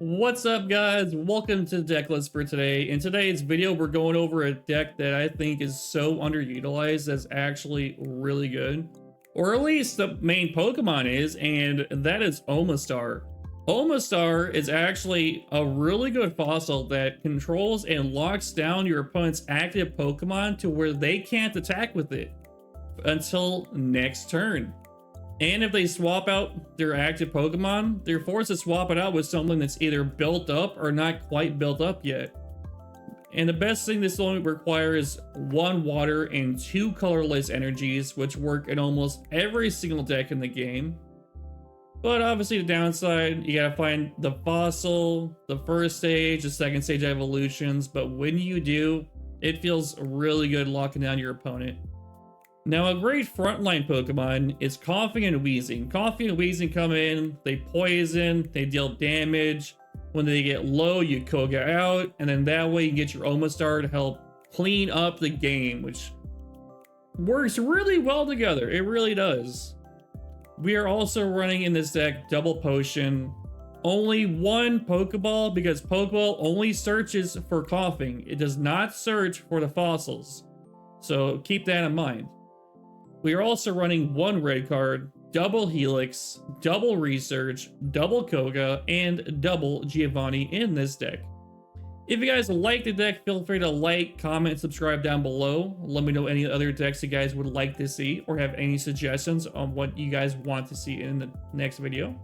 What's up, guys? Welcome to the deck list for today. In today's video, we're going over a deck that I think is so underutilized that's actually really good. Or at least the main Pokemon is, and that is Omaster. Omaster is actually a really good fossil that controls and locks down your opponent's active Pokemon to where they can't attack with it until next turn. And if they swap out their active Pokemon, they're forced to swap it out with something that's either built up or not quite built up yet. And the best thing this only requires 1 water and 2 colorless energies, which work in almost every single deck in the game. But obviously the downside, you gotta find the fossil, the first stage, the second stage evolutions, but when you do, it feels really good locking down your opponent. Now, a great frontline Pokemon is Coughing and Wheezing. Coughing and Wheezing come in, they poison, they deal damage. When they get low, you Koga out, and then that way you get your Omastar to help clean up the game, which works really well together. It really does. We are also running in this deck Double Potion. Only 1 Pokeball, because Pokeball only searches for coughing. It does not search for the fossils. So keep that in mind. We are also running 1 red card, double Helix, double Research, double Koga, and double Giovanni in this deck. If you guys like the deck, feel free to like, comment, subscribe down below. Let me know any other decks you guys would like to see or have any suggestions on what you guys want to see in the next video.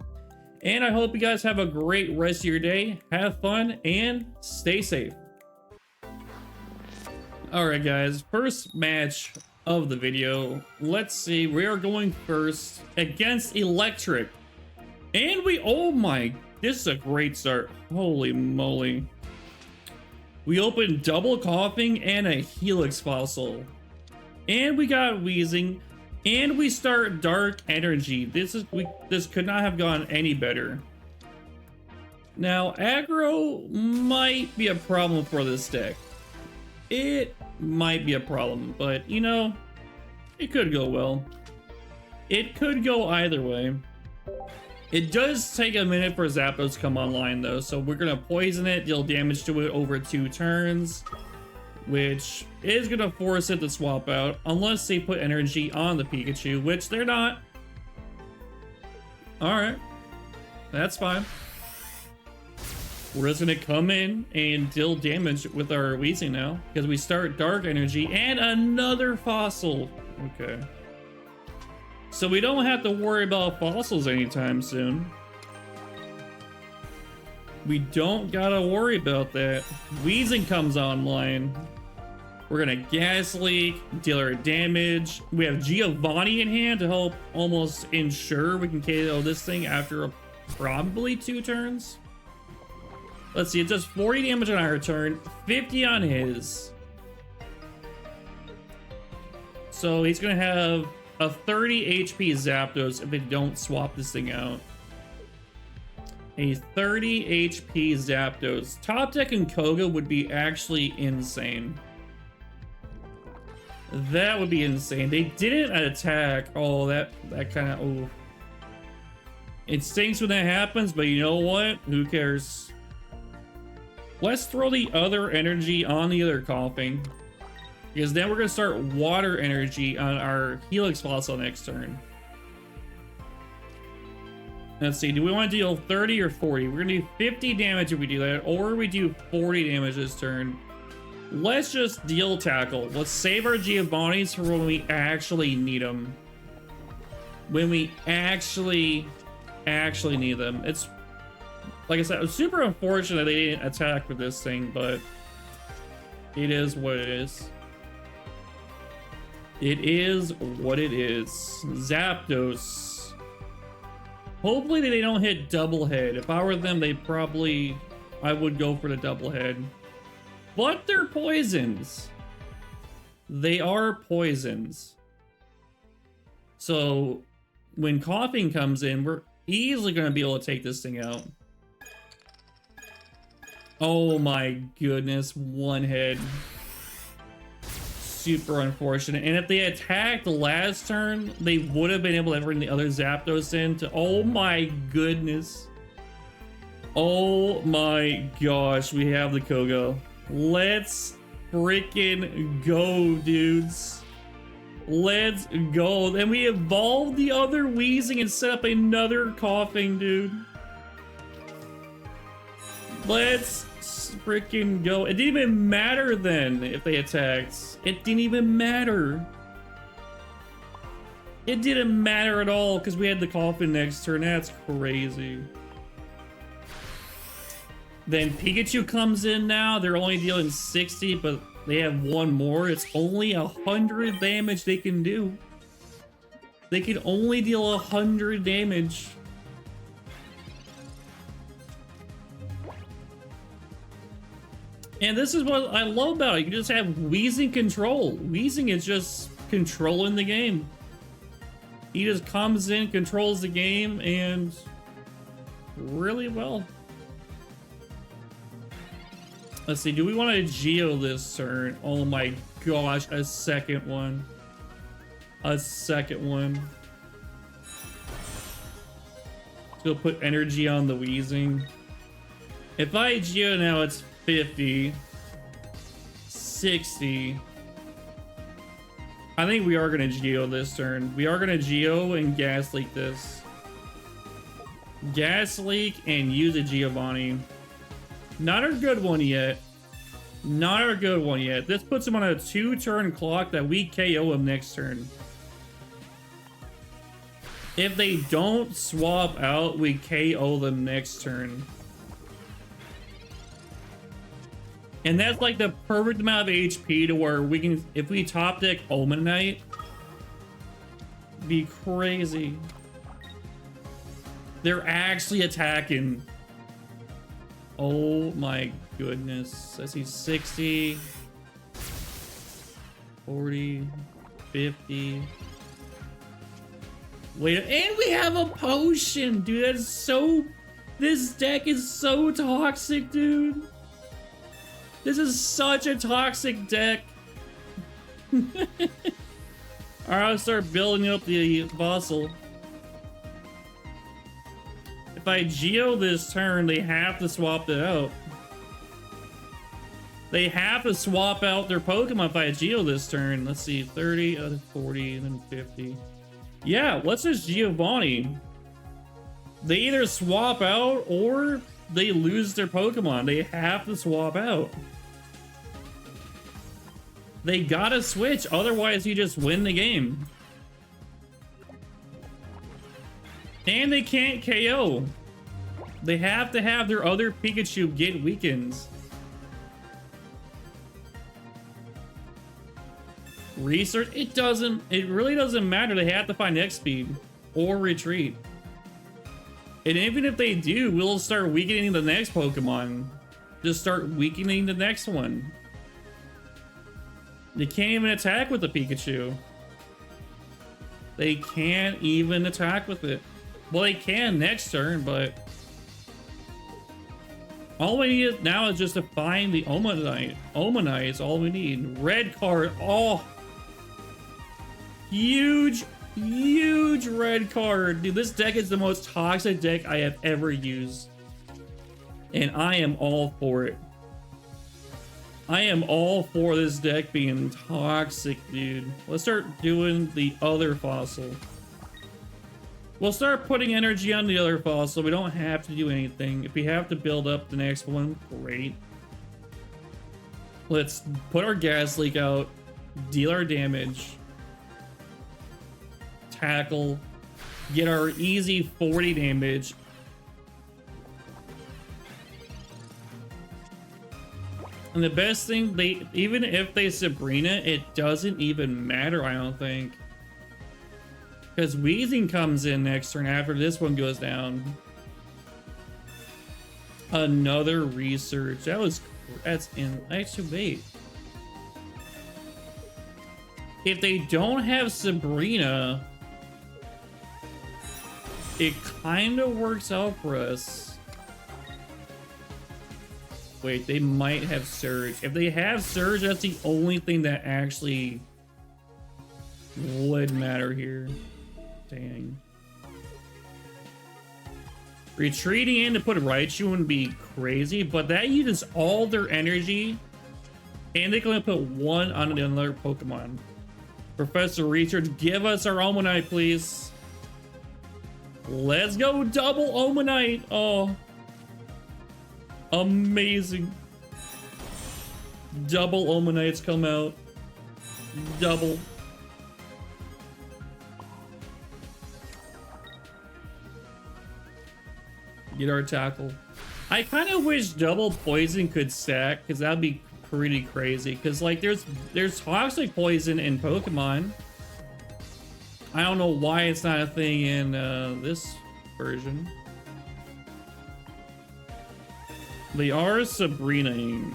And I hope you guys have a great rest of your day. Have fun and stay safe. Alright guys, first match of the video. Let's see, we are going first against Electric. And oh my, this is a great start. Holy moly. We opened double Coughing and a Helix Fossil. And we got Wheezing. And we start Dark Energy. This could not have gone any better. Now, aggro might be a problem for this deck. It might be a problem, but you know, it could go well. It could go either way. It does take a minute for Zapdos to come online though, so we're gonna poison it, deal damage to it over 2 turns, which is gonna force it to swap out unless they put energy on the Pikachu, which they're not. Alright, that's fine. We're just gonna come in and deal damage with our Wheezing now, because we start Dark Energy and another fossil. Okay. So we don't have to worry about fossils anytime soon. We don't gotta worry about that. Wheezing comes online. We're gonna Gas Leak, deal our damage. We have Giovanni in hand to help almost ensure we can KO this thing after probably 2 turns. Let's see, it does 40 damage on our turn, 50 on his. So he's gonna have a 30 HP Zapdos if they don't swap this thing out. A 30 HP Zapdos. Top deck and Koga would be actually insane. That would be insane. They didn't attack. Oh, that kind of, oh. It stinks when that happens, but you know what? Who cares? Let's throw the other energy on the other Coughing, because then we're going to start water energy on our Helix Fossil next turn. Let's see, do we want to deal 30 or 40? We're going to do 50 damage if we do that, or we do 40 damage this turn. Let's just deal Tackle. Let's save our Giovannis for when we actually need them. When we actually need them. It's, like I said, it was super unfortunate they didn't attack with this thing, but it is what it is. It is what it is. Zapdos. Hopefully they don't hit double head. If I were them, I would go for the double head. But they're poisons. They are poisons. So when Coughing comes in, we're easily going to be able to take this thing out. Oh my goodness, 1 head. Super unfortunate. And if they attacked last turn, they would have been able to bring the other Zapdos in to, oh my goodness. Oh my gosh, we have the Koga. Let's freaking go, dudes. Let's go. Then we evolved the other wheezing and set up another coughing, dude. Let's freaking go. It didn't even matter then if they attacked. It didn't even matter. It didn't matter at all because we had the coffin next turn. That's crazy. Then Pikachu comes in now. They're only dealing 60, but they have one more. It's only 100 damage they can do. They can only deal 100 damage. And this is what I love about it. You just have Wheezing control. Wheezing is just controlling the game. He just comes in, controls the game, and really well. Let's see, do we want to Geo this turn? Oh my gosh, a second one. A second one. Let's go put energy on the Wheezing. If I Geo now, it's 50, 60. I think we are gonna Geo this turn. We are gonna Geo and Gas Leak this. Gas Leak and use a Giovanni. Not our good one yet. Not our good one yet. This puts him on a 2-turn clock that we KO him next turn. If they don't swap out, we KO them next turn. And that's like the perfect amount of HP to where we can, if we top deck Omanite, be crazy. They're actually attacking. Oh my goodness. I see 60, 40, 50. Wait, and we have a potion, dude. That's so, this deck is so toxic, dude. This is such a toxic deck. Alright, I'll start building up the fossil. If I Geo this turn, they have to swap it out. They have to swap out their Pokemon if I Geo this turn. Let's see, 30, 40, and then 50. Yeah, let's just Giovanni. They either swap out or they lose their Pokemon. They have to swap out. They gotta switch, otherwise you just win the game. And they can't KO. They have to have their other Pikachu get weakened. Research, it really doesn't matter. They have to find X speed or retreat. And even if they do, we'll start weakening the next Pokemon. Just start weakening the next one. They can't even attack with the Pikachu. They can't even attack with it. Well, they can next turn, but all we need now is just to find the Omanite. Omanite is all we need. Red card. Oh, huge, huge red card. Dude, this deck is the most toxic deck I have ever used. And I am all for it. I am all for this deck being toxic, dude. Let's start doing the other fossil. We'll start putting energy on the other fossil. We don't have to do anything. If we have to build up the next one, great. Let's put our Gas Leak out, deal our damage, tackle, get our easy 40 damage. And the best thing, even if they Sabrina, it doesn't even matter, I don't think. Because Wheezing comes in next turn after this one goes down. Another research. That's in, actually, wait. If they don't have Sabrina, it kind of works out for us. Wait, they might have Surge. If they have Surge, that's the only thing that actually would matter here. Dang. Retreating in to put Raichu would be crazy, but that uses all their energy, and they can only put one on another Pokemon. Professor Research, give us our Omanite, please. Let's go, double Omanite. Oh, amazing. Double Omanites come out. Double. Get our tackle. I kind of wish double poison could stack, because that'd be pretty crazy. Because like there's toxic poison in Pokemon. I don't know why it's not a thing in this version. They are Sabrinaing.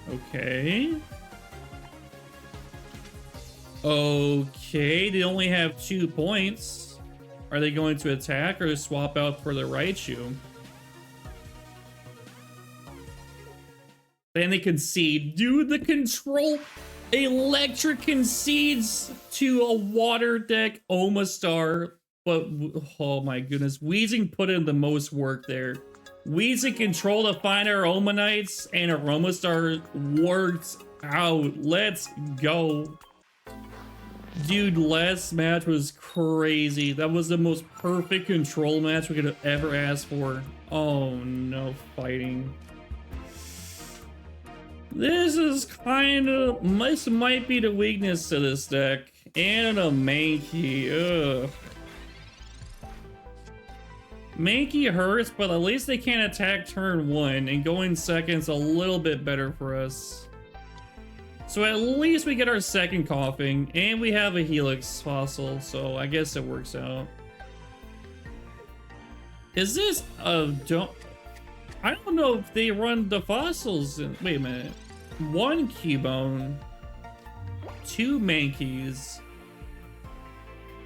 Okay. Okay, they only have 2 points. Are they going to attack or swap out for the Raichu? And they concede. Dude, the control electric concedes to a water deck Omastar. But oh my goodness, Weezing put in the most work there. Weezing control to find our Omanites, and our Omastar worked out. Let's go. Dude, last match was crazy. That was the most perfect control match we could have ever asked for. Oh no, fighting. This is kind of, this might be the weakness to this deck. And a Mankey, ugh. Mankey hurts, but at least they can't attack turn 1, and going second's a little bit better for us. So at least we get our second coughing, and we have a Helix fossil, so I guess it works out. Is this a I don't know if they run the fossils in, wait a minute. 1 Cubone, 2 Mankeys.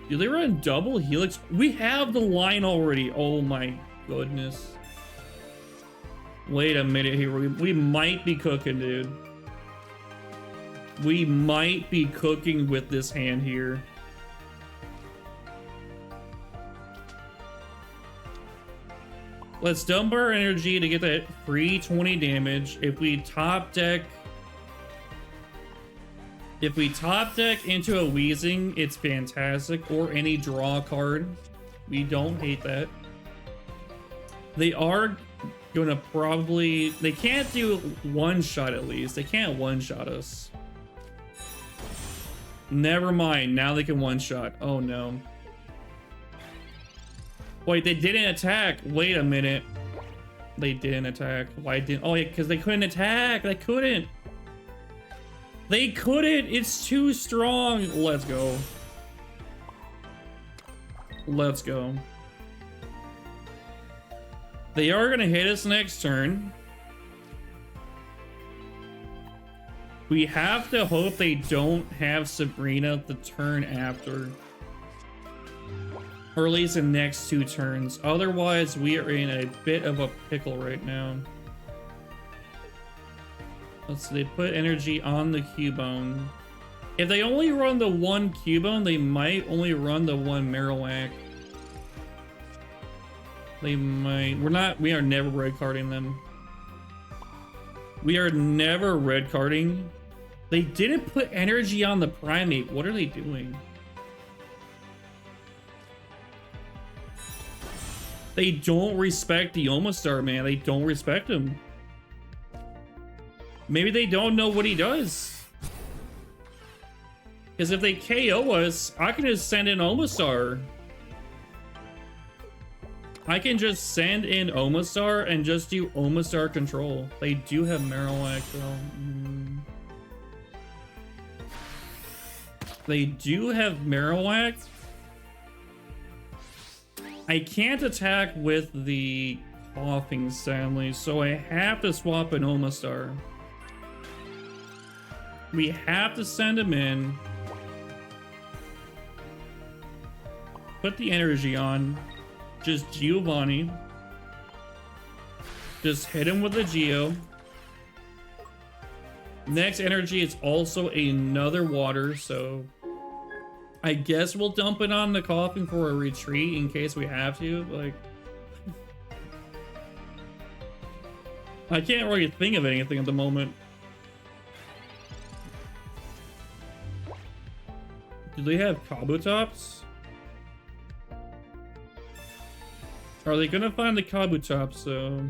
Do they run double Helix? We have the line already. Oh my goodness. Wait a minute here. We might be cooking, dude. We might be cooking with this hand here. Let's dump our energy to get that free 20 damage. If we top deck into a Weezing, it's fantastic. Or any draw card. We don't hate that. They are gonna probably, they can't do one shot at least. They can't one shot us. Never mind, now they can one shot. Oh no. Wait, they didn't attack. Wait a minute. They didn't attack. Why didn't? Oh, yeah, because they couldn't attack. They couldn't. They couldn't. It's too strong. Let's go. Let's go. They are going to hit us next turn. We have to hope they don't have Sabrina the turn after. Or at least the next 2 turns. Otherwise, we are in a bit of a pickle right now. Let's see, they put energy on the Cubone. If they only run the 1 Cubone, they might only run the 1 Marowak. They might. We are never red carding them. We are never red carding. They didn't put energy on the Primate. What are they doing? They don't respect the Omastar, man. They don't respect him. Maybe they don't know what he does. Because if they KO us, I can just send in Omastar. I can just send in Omastar and just do Omastar control. They do have Marowak, though. They do have Marowak. I can't attack with the coughing, sadly, so I have to swap an Omastar. We have to send him in. Put the energy on. Just Giovanni. Just hit him with a Geo. Next energy is also another water, so I guess we'll dump it on the coughing for a retreat in case we have to. Like, I can't really think of anything at the moment. Do they have Kabutops? Are they gonna find the Kabutops though?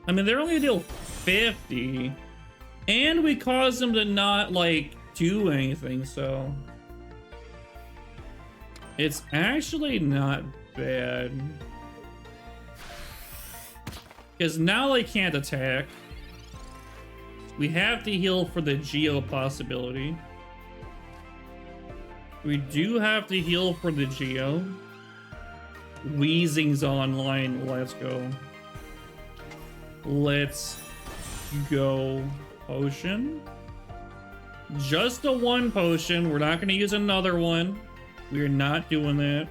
I mean, they're only gonna deal 50. And we caused them to not, like, do anything, so... It's actually not bad. Because now they can't attack. We have to heal for the Geo possibility. We do have to heal for the Geo. Weezing's online. Let's go. Let's go. Potion. Just a one potion. We're not going to use another one. We are not doing that.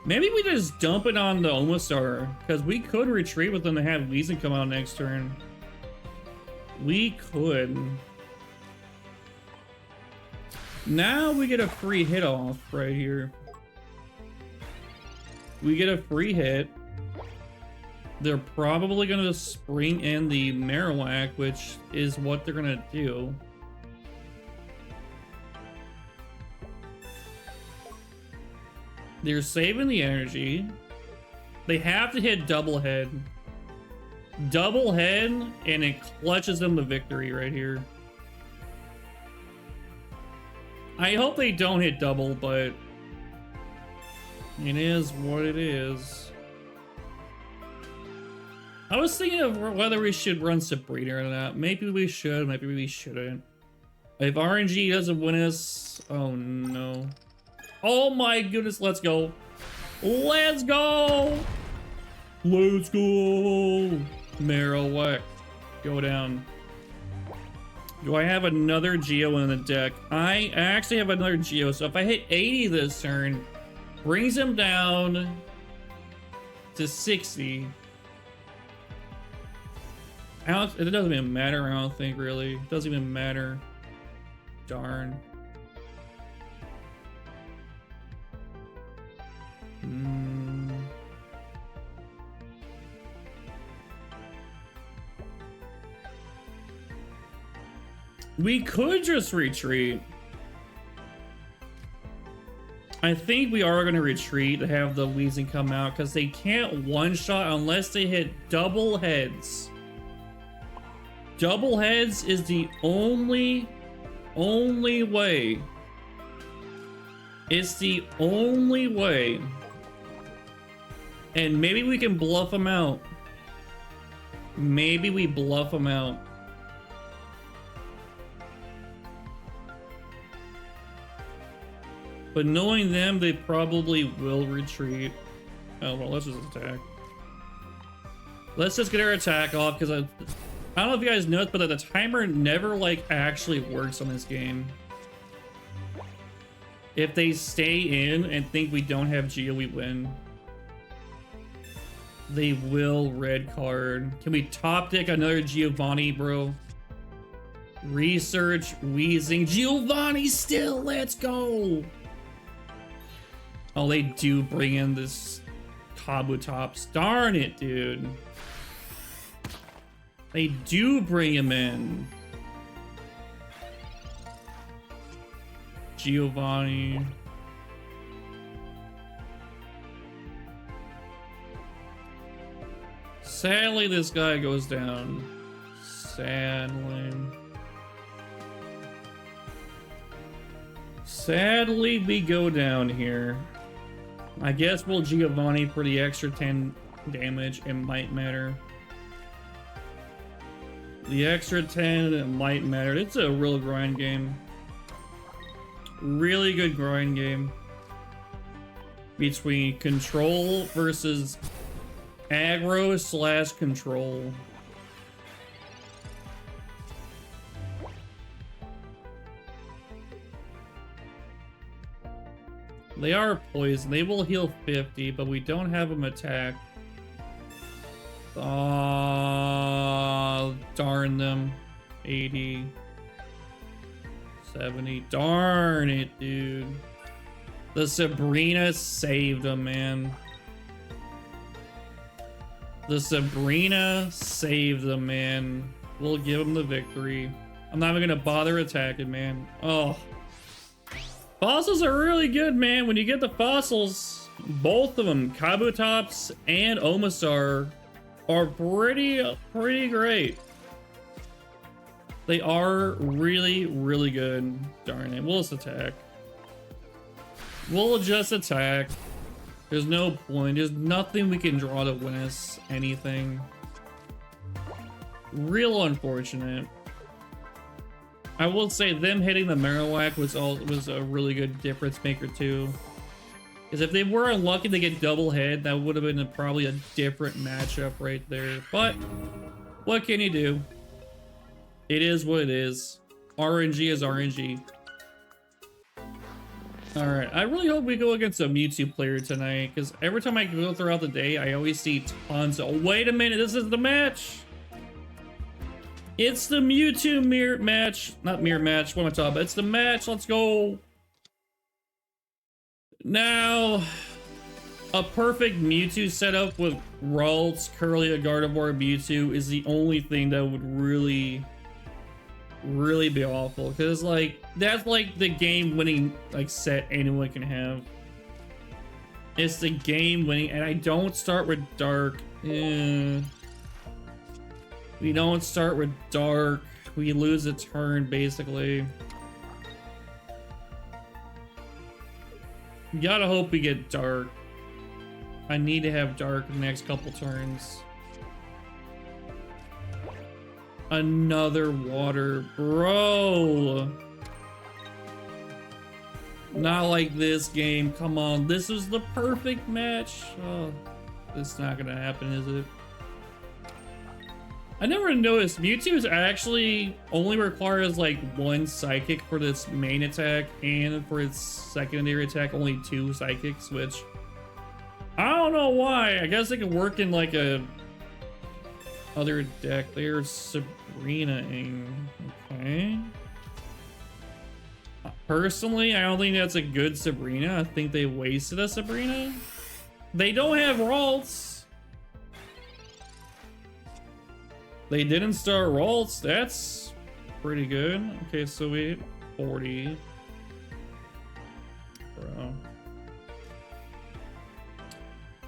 Maybe we just dump it on the Omaster, because we could retreat with them to have Weezing come out next turn. We could. Now we get a free hit off right here. We get a free hit. They're probably going to spring in the Marowak, which is what they're going to do. They're saving the energy. They have to hit double head. Double head, and it clutches them to victory right here. I hope they don't hit double, but it is what it is. I was thinking of whether we should run Sabrina or not. Maybe we should, maybe we shouldn't. If RNG doesn't win us, oh no. Oh my goodness, let's go. Let's go! Let's go! Marowak, go down. Do I have another Geo in the deck? I actually have another Geo, so if I hit 80 this turn, brings him down to 60. It doesn't even matter, I don't think, really. It doesn't even matter. Darn. We could just retreat. I think we are going to retreat to have the Weezing come out because they can't one-shot unless they hit double heads. Double heads is the only way. It's the only way. And maybe we can bluff them out. Maybe we bluff them out. But knowing them, they probably will retreat. Oh, well, let's just attack. Let's just get our attack off, because I don't know if you guys noticed, but the timer never, like, actually works on this game. If they stay in and think we don't have Geo, we win. They will red card. Can we top deck another Giovanni, bro? Research, Weezing, Giovanni still, let's go! Oh, they do bring in this Kabutops. Darn it, dude. They do bring him in. Giovanni. Sadly, this guy goes down. Sadly. Sadly, we go down here. I guess we'll Giovanni for the extra 10 damage. It might matter. The extra 10, it might matter. It's a real grind game. Really good grind game. Between control versus aggro / control. They are poison. They will heal 50, but we don't have them attack. Darn them. 80. 70. Darn it, dude. The Sabrina saved him, man. The Sabrina saved him, man. We'll give him the victory. I'm not even gonna bother attacking, man. Oh. Fossils are really good, man. When you get the fossils, both of them, Kabutops and Omaster, are pretty great. They are really good. Darn it. We'll just attack. We'll just attack. There's no point. There's nothing we can draw to win us anything. Real unfortunate. I will say them hitting the Marowak was a really good difference maker too. Because if they were unlucky to get double hit, that would have been probably a different matchup right there. But what can you do? It is what it is. RNG is RNG. Alright, I really hope we go against a Mewtwo player tonight, because every time I go throughout the day, I always see tons of... Oh, wait a minute, this is the match! It's the Mewtwo mirror match. Not mirror match, what am I talking about? It's the match, let's go! Now, a perfect Mewtwo setup with Ralts, Curly, Gardevoir, Mewtwo is the only thing that would really be awful, because like that's like the game-winning like set anyone can have. It's the game-winning, and I don't start with Dark. We don't start with Dark. We lose a turn basically. Gotta hope we get Dark. I need to have Dark in the next couple turns. Another water, bro. Not like this game. Come on, this is the perfect match. Oh, it's not gonna happen, is it? I never noticed Mewtwo actually only requires like one psychic for this main attack, and for its secondary attack only 2 psychics, which I don't know why. I guess it could work in like a other deck. There's Sabrina-ing. Okay. Personally, I don't think that's a good Sabrina. I think they wasted a Sabrina. They don't have Ralts. They didn't start Ralts. That's pretty good. Okay, so we hit 40. Bro.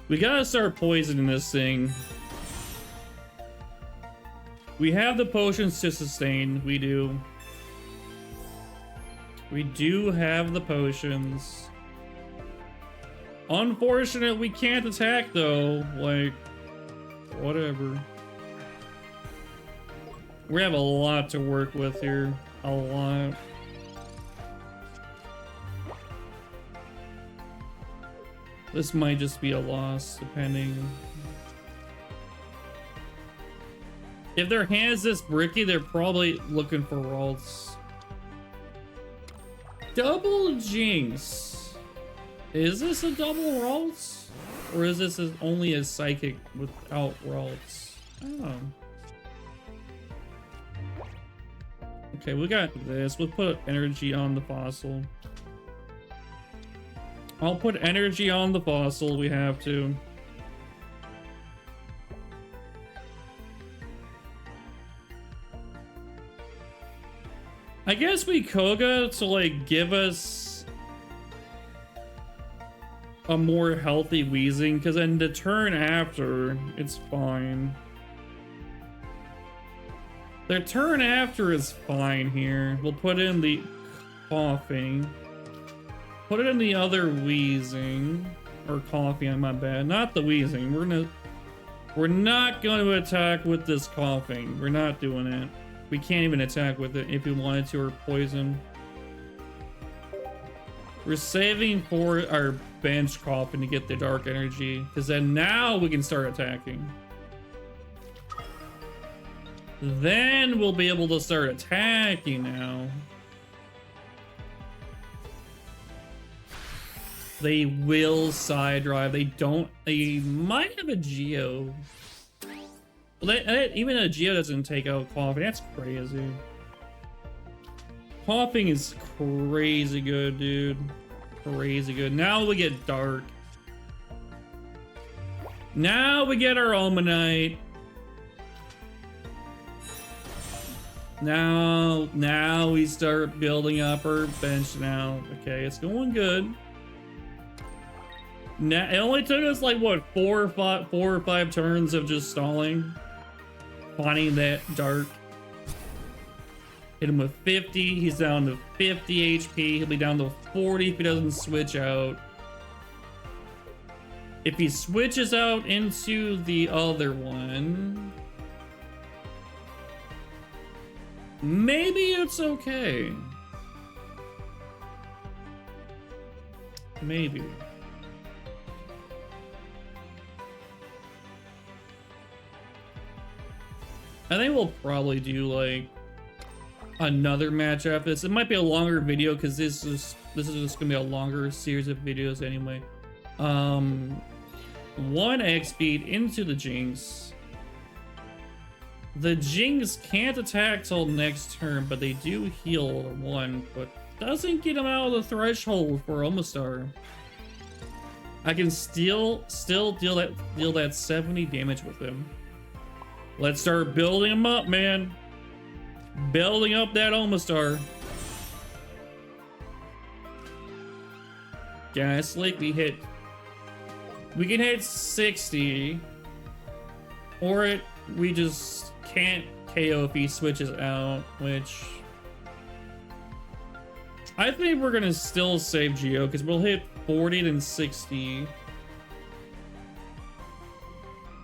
We gotta start poisoning this thing. We have the potions to sustain. We do. We do have the potions. Unfortunate we can't attack though. Like, whatever. We have a lot to work with here. A lot. This might just be a loss, depending. If their hand's this bricky, they're probably looking for Ralts. Double Jinx. Is this a double Ralts? Or is this only a psychic without Ralts? I don't know. Okay, we got this. We'll put energy on the fossil. I'll put energy on the fossil. We have to. I guess we Koga to like give us a more healthy Wheezing, because then the turn after it's fine. The turn after is fine here. We'll put in the coughing. Put it in the other Wheezing. Or coughing, my bad. Not the Wheezing. We're not going to attack with this coughing. We're not doing it. We can't even attack with it if we wanted to, or poison. We're saving for our bench coughing to get the dark energy, because then now we can start attacking. Then we'll be able to start attacking now. They will side drive. They might have a Geo. Well, even a Geo doesn't take out coughing. That's crazy. Coughing is crazy good, dude. crazy good. Now we get Dark. Now we get our Omanite. Now we start building up our bench now. Okay, it's going good. Now, it only took us like, what, 4 or 5 turns of just stalling. Finding that Dark. Hit him with 50. He's down to 50 HP. He'll be down to 40 if he doesn't switch out. If he switches out into the other one, maybe it's okay. Maybe. I think we'll probably do like another match after this. It might be a longer video because this is just gonna be a longer series of videos anyway. 1 egg speed into the Jinx. The Jinx can't attack till next turn, but they do heal 1, but doesn't get him out of the threshold for Omaster. I can still deal that 70 damage with him. Let's start building him up, man. Building up that Omaster. Gaslight, we can hit 60, or we just can't KO if he switches out, which I think we're gonna still save Geo because we'll hit 40 then 60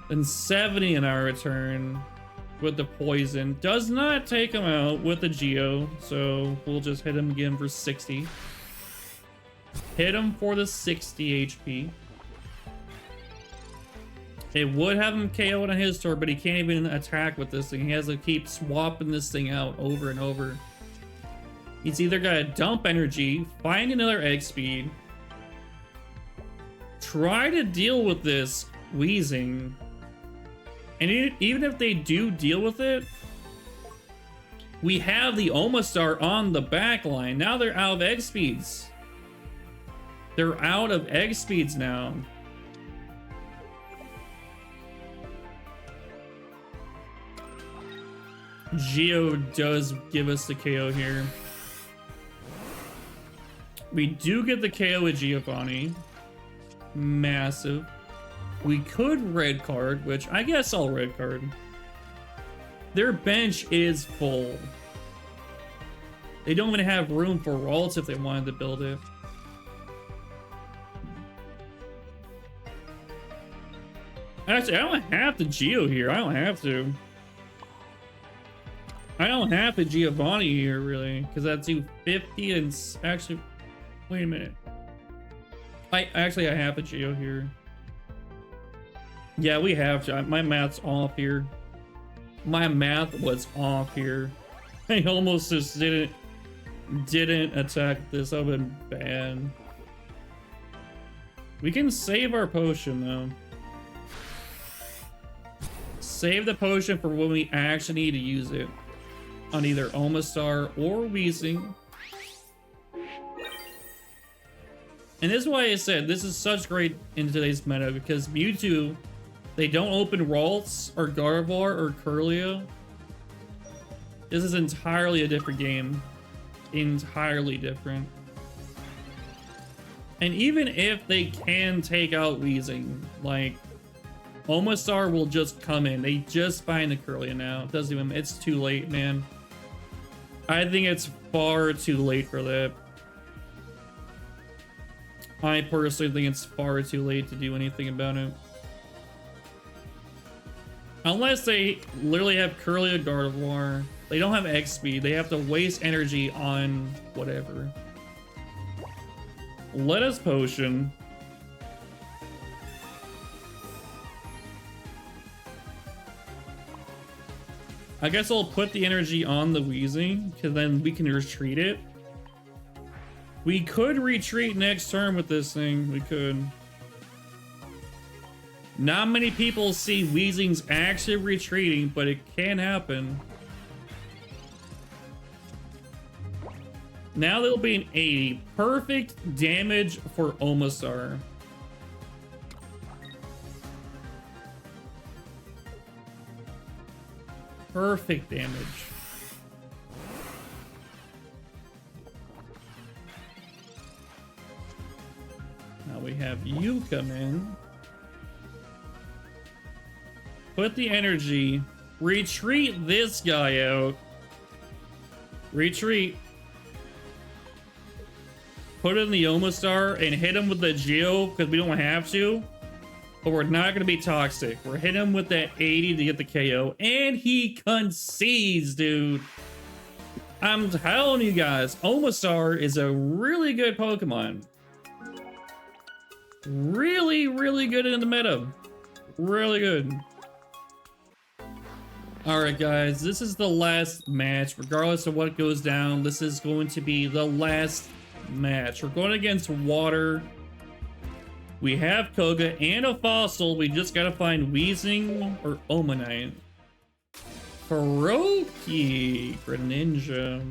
then 70 in our return with the poison. Does not take him out with the Geo, so we'll just hit him again for 60. Hit him for the 60 HP. It would have him KO'd on his turn, but he can't even attack with this thing. He has to keep swapping this thing out over and over. He's either got to dump energy, find another egg speed, try to deal with this wheezing, and even if they do deal with it, we have the Omastar on the back line. Now they're out of egg speeds. They're out of egg speeds now. Geo does give us the KO here. We do get the KO with Giovanni. Massive. We could red card, which I guess I'll red card. Their bench is full. They don't even have room for Ralts if they wanted to build it. Actually, I don't have to Geo here. I don't have to. I don't have to Giovanni here, really, because that's you 50 and actually, wait a minute. I have a Geo here. Yeah, we have to. My math's off here. My math was off here. I almost just didn't attack this. That would have been bad. We can save our potion though. Save the potion for when we actually need to use it. On either Omastar or Weezing. And this is why I said this is such great in today's meta, because Mewtwo, they don't open Ralts or Gardevoir or Kirlia. This is entirely a different game. Entirely different. And even if they can take out Weezing, like, Omastar will just come in. They just find the Kirlia now. It doesn't even, it's too late, man. I think it's far too late for that. I personally think it's far too late to do anything about it. Unless they literally have Kirlia Gardevoir. They don't have X speed. They have to waste energy on whatever. Let us potion. I guess I'll put the energy on the Weezing, because then we can retreat it. We could retreat next turn with this thing. We could. Not many people see Weezing's actually retreating, but it can happen. Now there'll be an 80. Perfect damage for Omaster. Perfect damage. Now we have you come in. Put the energy. Retreat this guy out. Retreat. Put in the Omastar and hit him with the Geo because we don't have to. But we're not going to be toxic. We're hitting him with that 80 to get the KO. And he concedes, dude. I'm telling you guys, Omastar is a really good Pokemon. Really, really good in the meta. Really good. Alright guys, this is the last match. Regardless of what goes down, this is going to be the last match. We're going against Water. We have Koga and a Fossil. We just gotta find Weezing or Omanite. Kuroki, Greninja.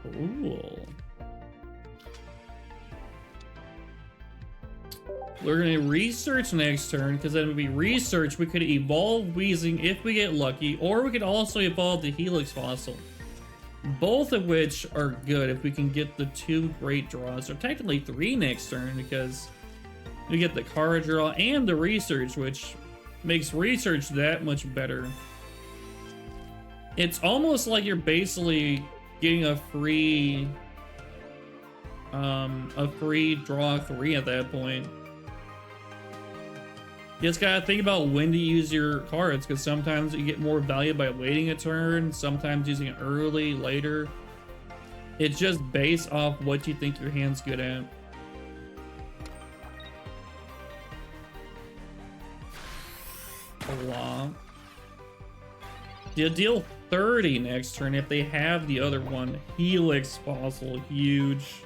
Cool. We're gonna research next turn, because then if we research, we could evolve Weezing if we get lucky, or we could also evolve the Helix Fossil. Both of which are good if we can get the 2 great draws, or technically 3 next turn, because we get the card draw and the research, which makes research that much better. It's almost like you're basically getting a free draw 3 at that point. You just gotta think about when to use your cards, because sometimes you get more value by waiting a turn, sometimes using it early, later. It's just based off what you think your hand's good at. Blah. You deal 30 next turn if they have the other one. Helix Fossil, huge.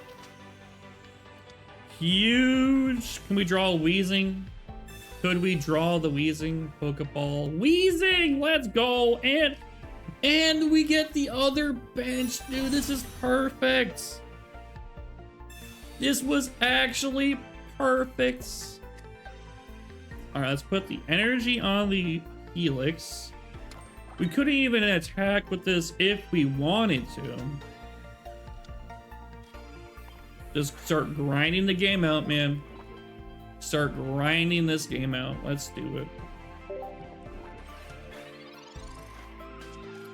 Huge! Can we draw a Weezing? Could we draw the Weezing Pokeball? Weezing! Let's go! And we get the other bench, dude. This is perfect. This was actually perfect. Alright, let's put the energy on the Helix. We couldn't even attack with this if we wanted to. Just start grinding the game out, man. Start grinding this game out. Let's do it.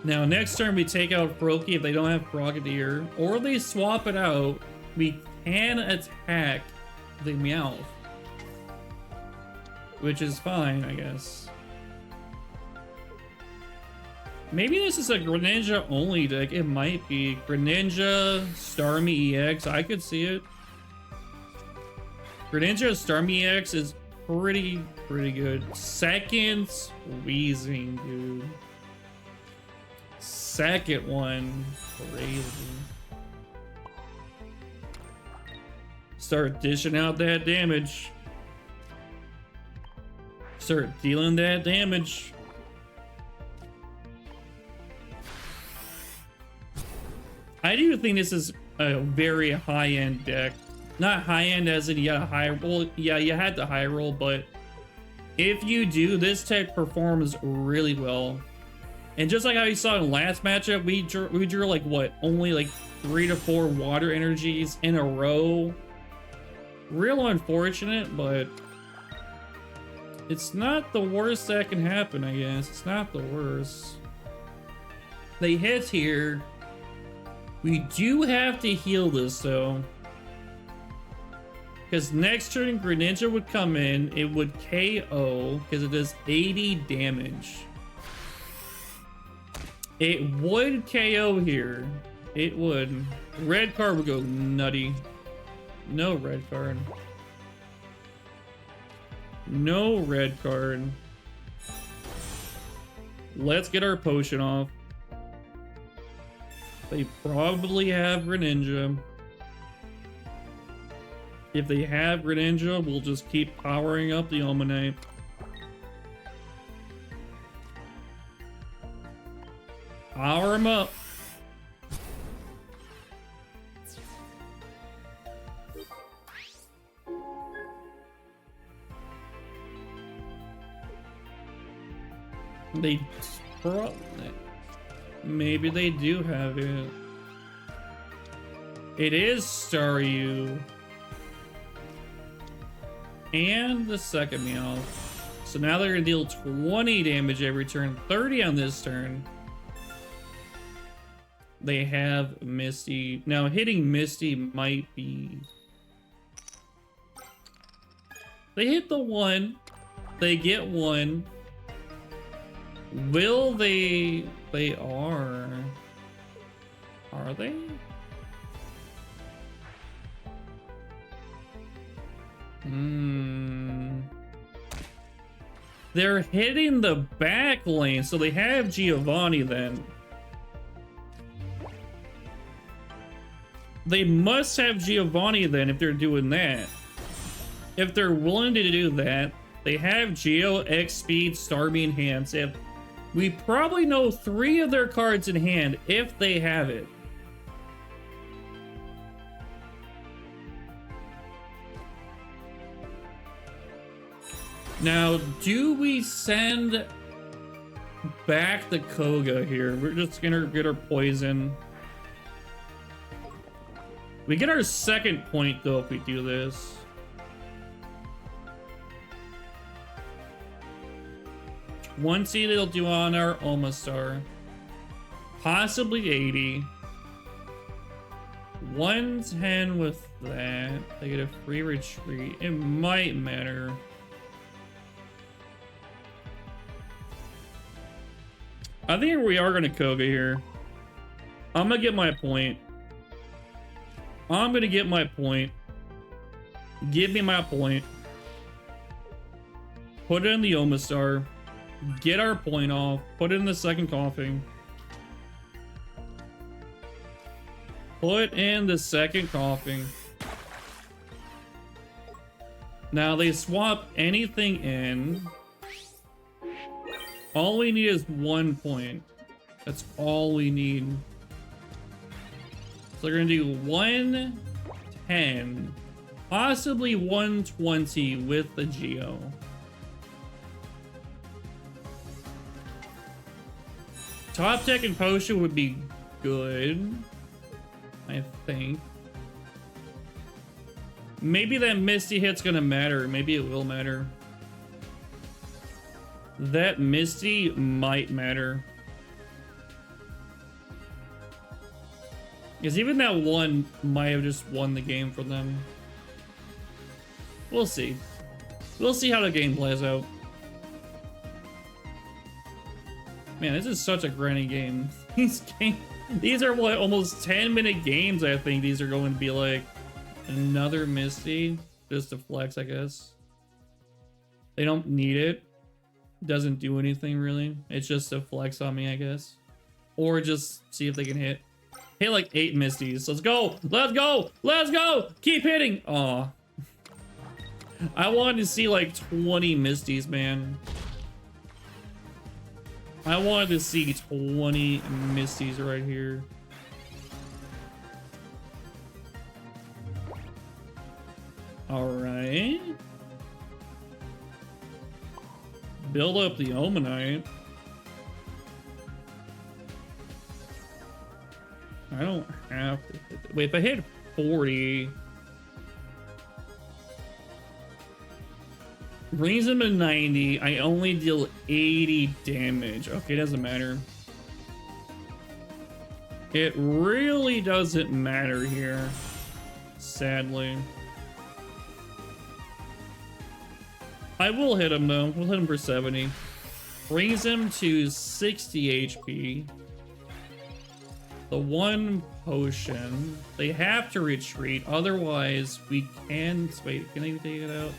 Now, next turn we take out Froakie if they don't have Frogadier, or they swap it out. We can attack the Meowth, which is fine, I guess. Maybe this is a Greninja only deck. It might be Greninja, Starmie EX. I could see it. Greninja Starmie EX is pretty good. Second Weezing, dude. Second one, crazy. Start dishing out that damage. Start dealing that damage. I do think this is a very high-end deck. Not high-end as in you got a high roll. Yeah, you had the high roll, but if you do, this tech performs really well. And just like how you saw in the last matchup, we drew like what? Only like 3 to 4 water energies in a row. Real unfortunate, but it's not the worst that can happen, I guess. It's not the worst. They hit here. We do have to heal this though. Because next turn Greninja would come in, it would KO because it does 80 damage. It would KO here. It would. Red card would go nutty. No red card. No red card. Let's get our potion off. They probably have Greninja. If they have Greninja, we'll just keep powering up the Omanite. Power him up. They maybe they do have it. It is Staryu. And the second Meowth. So now they're gonna deal 20 damage every turn, 30 on this turn. They have Misty. Now hitting Misty might be... They hit the one. They get one. Will they... They are... Are they? They're hitting the back lane, so they have Giovanni then. They must have Giovanni then if they're doing that. If they're willing to do that, they have Geo, X Speed, Starmie in hand. So we probably know 3 of their cards in hand if they have it. Now, do we send back the Koga here? We're just gonna get our poison. We get our second point though if we do this. One seed they'll do on our Omaster. Possibly 80. 110 with that. They get a free retreat. It might matter. I think we are gonna Koga here. I'm gonna get my point. I'm gonna get my point. Give me my point. Put it in the Omastar. Get our point off. Put it in the second coughing. Put in the second coughing. Now they swap anything in. All we need is 1 point. That's all we need. So they're gonna do 110, possibly 120 with the Geo. Top Tech and Potion would be good, I think. Maybe that Misty hit's gonna matter. Maybe it will matter. That Misty might matter. Because even that one might have just won the game for them. We'll see. We'll see how the game plays out. Man, this is such a grindy game. These are what, almost 10-minute games, I think these are going to be like. Another Misty. Just to flex, I guess. They don't need it. Doesn't do anything really. It's just a flex on me, I guess. Or just see if they can hit. Hit like 8 Misties. Let's go! Let's go! Let's go! Keep hitting! Aw. I wanted to see like 20 Misties, man. I wanted to see 20 Misties right here. Alright. Build up the Omanite. I don't have to hit it. Wait, if I hit 40, brings him to 90. I only deal 80 damage. Okay, doesn't matter. It really doesn't matter here, sadly. I will hit him though. We'll hit him for 70. Brings him to 60 HP. The one potion. They have to retreat, otherwise we can... Wait, can I take it out?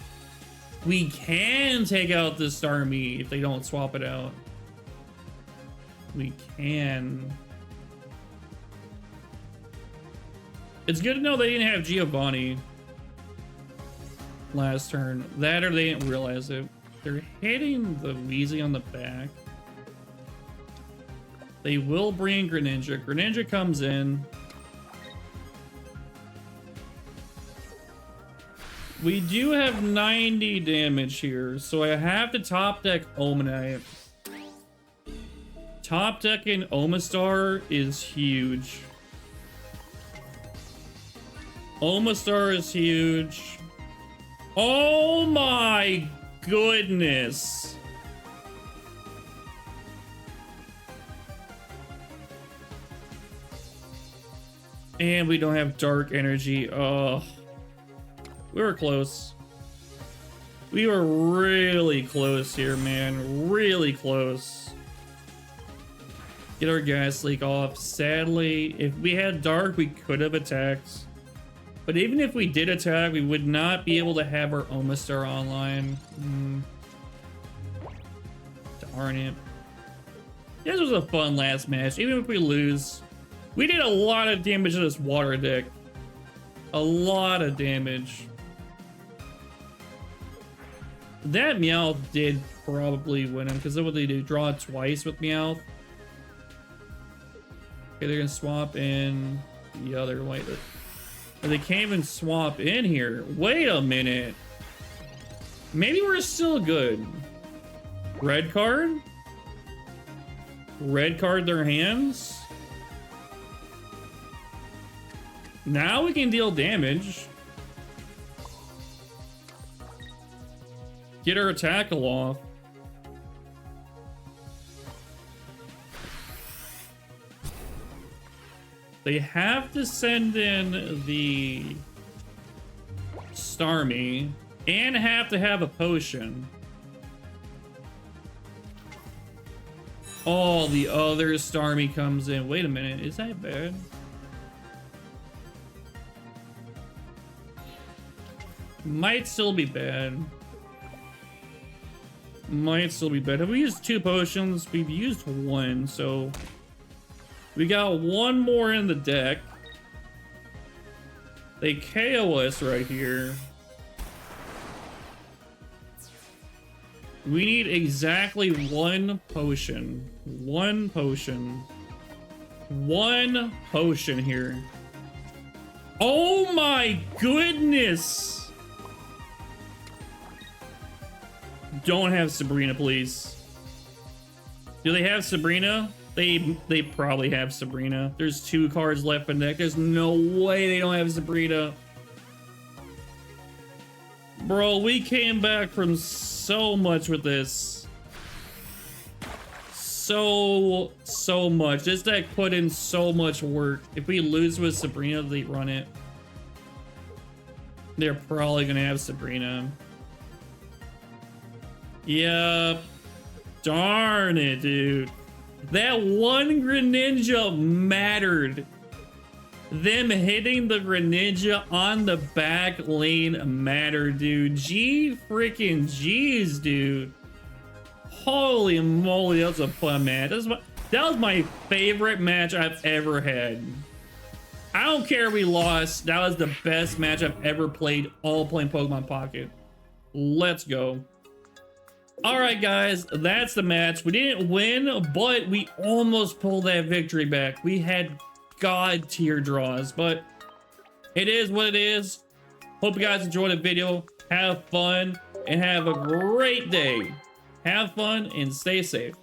We can take out the Starmie if they don't swap it out. We can. It's good to know they didn't have Giovanni last turn. That or they didn't realize it. They're hitting the Weezy on the back. They will bring Greninja. Greninja comes in. We do have 90 damage here, so I have to top deck Omanite. Top deck in Omaster is huge. Omaster is huge. Oh my goodness. And we don't have dark energy. Oh, we were close. We were really close here, man. Really close. Get our gas leak off. Sadly, if we had dark, we could have attacked. But even if we did attack, we would not be able to have our Omaster online. Darn it. This was a fun last match. Even if we lose, we did a lot of damage to this water deck. A lot of damage. That Meowth did probably win him, because what they do, draw twice with Meowth. Okay, they're gonna swap in the other way. They can't even swap in here. Wait a minute. Maybe we're still good. Red card? Red card their hands? Now we can deal damage. Get our tackle off. They have to send in the Starmie and have to have a potion. Oh, the other Starmie comes in. Wait a minute, is that bad? Might still be bad. Might still be bad. Have we used 2 potions? We've used 1, so we got 1 more in the deck. They KO us right here. We need exactly 1 potion. 1 potion. 1 potion here. Oh my goodness! Don't have Sabrina, please. Do they have Sabrina? They probably have Sabrina. There's 2 cards left in deck. There's no way they don't have Sabrina. Bro, we came back from so much with this. So much. This deck put in so much work. If we lose with Sabrina, they run it. They're probably gonna have Sabrina. Yep. Darn it, dude. That one Greninja mattered. Them hitting the Greninja on the back lane mattered, dude. G freaking G's, dude. Holy moly, that was a fun match. That was my favorite match I've ever had. I don't care if we lost. That was the best match I've ever played, all playing Pokemon Pocket. Let's go. All right, guys, that's the match. We didn't win, but we almost pulled that victory back. We had god tier draws, but it is what it is. Hope you guys enjoyed the video. Have fun and have a great day. Have fun and stay safe.